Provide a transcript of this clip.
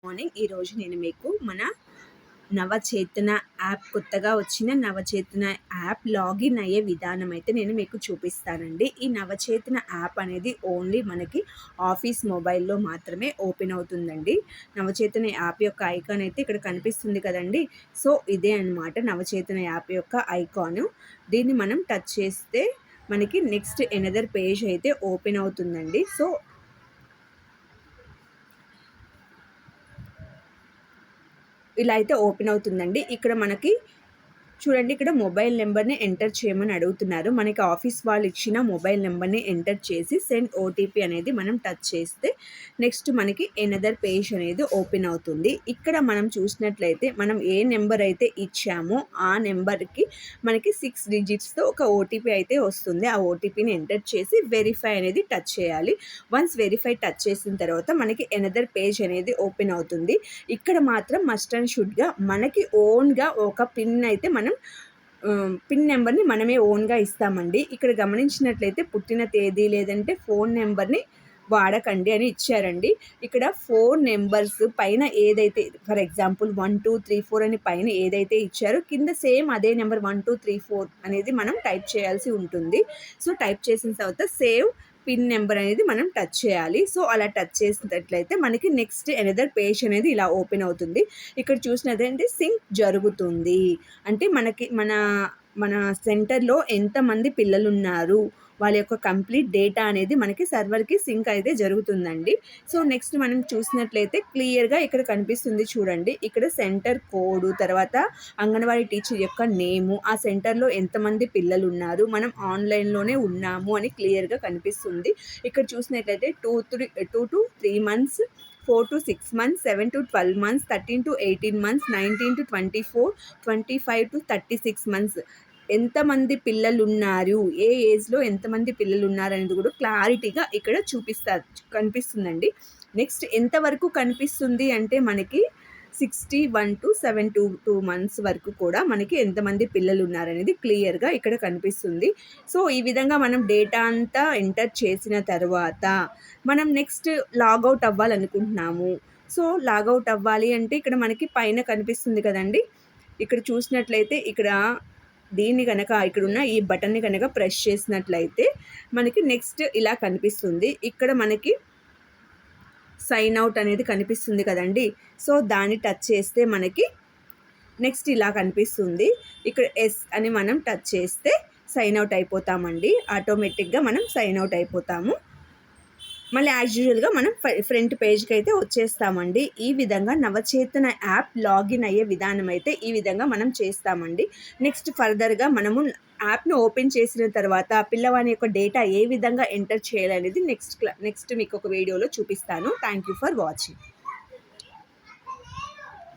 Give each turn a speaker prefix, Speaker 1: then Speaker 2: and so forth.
Speaker 1: Morning ఈరోజు నేను మీకు మన నవచేతన యాప్ కొత్తగా వచ్చిన నవచేతన యాప్ లాగిన్ అయ్యే విధానం అయితే నేను మీకు చూపిస్తానండి. ఈ నవచేతన యాప్ అనేది ఓన్లీ మనకి ఆఫీస్ మొబైల్లో మాత్రమే ఓపెన్ అవుతుందండి. నవచేతన యాప్ యొక్క ఐకాన్ అయితే ఇక్కడ కనిపిస్తుంది కదండి. సో ఇదే అన్నమాట నవచేతన యాప్ యొక్క ఐకాను. దీన్ని మనం టచ్ చేస్తే మనకి నెక్స్ట్ ఎనదర్ పేజ్ అయితే ఓపెన్ అవుతుందండి. సో ఇలా అయితే ఓపెన్ అవుతుందండి. ఇక్కడ మనకి చూడండి, ఇక్కడ మొబైల్ నెంబర్ని ఎంటర్ చేయమని అడుగుతున్నారు. మనకి ఆఫీస్ వాళ్ళు ఇచ్చిన మొబైల్ నెంబర్ని ఎంటర్ చేసి సెండ్ ఓటీపీ అనేది మనం టచ్ చేస్తే నెక్స్ట్ మనకి ఎనదర్ పేజ్ అనేది ఓపెన్ అవుతుంది. ఇక్కడ మనం చూసినట్లయితే మనం ఏ నెంబర్ అయితే ఇచ్చామో ఆ నెంబర్కి మనకి 6 డిజిట్స్తో ఒక ఓటీపీ అయితే వస్తుంది. ఆ ఓటీపీని ఎంటర్ చేసి వెరిఫై అనేది టచ్ చేయాలి. వన్స్ వెరిఫై టచ్ చేసిన తర్వాత మనకి ఎనదర్ పేజ్ అనేది ఓపెన్ అవుతుంది. ఇక్కడ మాత్రం మస్ట్ అండ్ షుడ్గా మనకి ఓన్గా ఒక పిన్ అయితే మనం పిన్ నెంబర్ని మనమే ఓన్గా ఇస్తామండి. ఇక్కడ గమనించినట్లయితే పుట్టిన తేదీ లేదంటే ఫోన్ నెంబర్ని వాడకండి అని ఇచ్చారండి. ఇక్కడ 4 నెంబర్స్ పైన ఏదైతే ఫర్ ఎగ్జాంపుల్ 1 2 3 4 అని పైన ఏదైతే ఇచ్చారో కింద సేమ్ అదే నెంబర్ 1 2 3 4 అనేది మనం టైప్ చేయాల్సి ఉంటుంది. సో టైప్ చేసిన తర్వాత సేవ్ పిన్ నెంబర్ అనేది మనం టచ్ చేయాలి. సో అలా టచ్ చేసినట్లయితే మనకి నెక్స్ట్ ఎనదర్ పేజ్ అనేది ఇలా ఓపెన్ అవుతుంది. ఇక్కడ చూసినట్లయితే సింక్ జరుగుతుంది అంటే మనకి మన సెంటర్లో ఎంతమంది పిల్లలు ఉన్నారు, వాళ్ళ యొక్క కంప్లీట్ డేటా అనేది మనకి సర్వర్కి సింక్ అయితే జరుగుతుందండి. సో నెక్స్ట్ మనం చూసినట్లయితే క్లియర్గా ఇక్కడ కనిపిస్తుంది చూడండి. ఇక్కడ సెంటర్ కోడ్, తర్వాత అంగన్వాడీ టీచర్ యొక్క నేము, ఆ సెంటర్లో ఎంతమంది పిల్లలు ఉన్నారు, మనం ఆన్లైన్లోనే ఉన్నాము అని క్లియర్గా కనిపిస్తుంది. ఇక్కడ చూసినట్లయితే 2 to 3 months, 4 to 6 months, 7 to 12 months, 13 to 18 months, 19 to 24, 25 to 36 months ఎంతమంది పిల్లలు ఉన్నారు, ఏ ఏజ్లో ఎంతమంది పిల్లలు ఉన్నారు అనేది కూడా క్లారిటీగా ఇక్కడ కనిపిస్తుందండి. నెక్స్ట్ ఎంతవరకు కనిపిస్తుంది అంటే మనకి 61 to 72 months వరకు కూడా మనకి ఎంతమంది పిల్లలు ఉన్నారనేది క్లియర్గా ఇక్కడ కనిపిస్తుంది. సో ఈ విధంగా మనం డేటా అంతా ఎంటర్ చేసిన తర్వాత మనం నెక్స్ట్ లాగౌట్ అవ్వాలనుకుంటున్నాము. సో లాగౌట్ అవ్వాలి అంటే ఇక్కడ మనకి పైన కనిపిస్తుంది కదండి. ఇక్కడ చూసినట్లయితే ఇక్కడ దీన్ని కనుక ఇక్కడున్న ఈ బటన్ని కనుక ప్రెస్ చేసినట్లయితే మనకి నెక్స్ట్ ఇలా కనిపిస్తుంది. ఇక్కడ మనకి సైన్ అవుట్ అనేది కనిపిస్తుంది కదండి. సో దాన్ని టచ్ చేస్తే మనకి నెక్స్ట్ ఇలా కనిపిస్తుంది. ఇక్కడ ఎస్ అని మనం టచ్ చేస్తే సైన్ అవుట్ అయిపోతామండి. ఆటోమేటిక్గా మనం సైన్ అవుట్ అయిపోతాము. మళ్ళీ యాజ్ యూజువల్గా మనం ఫ్రంట్ పేజ్కి అయితే వచ్చేస్తామండి. ఈ విధంగా నవచేతన యాప్ లాగిన్ అయ్యే విధానం అయితే ఈ విధంగా మనం చేస్తామండి. నెక్స్ట్ ఫర్దర్గా మనము యాప్ను ఓపెన్ చేసిన తర్వాత పిల్లవాని యొక్క డేటా ఏ విధంగా ఎంటర్ చేయాలనేది నెక్స్ట్ మీకు ఒక వీడియోలో చూపిస్తాను. Thank you for watching.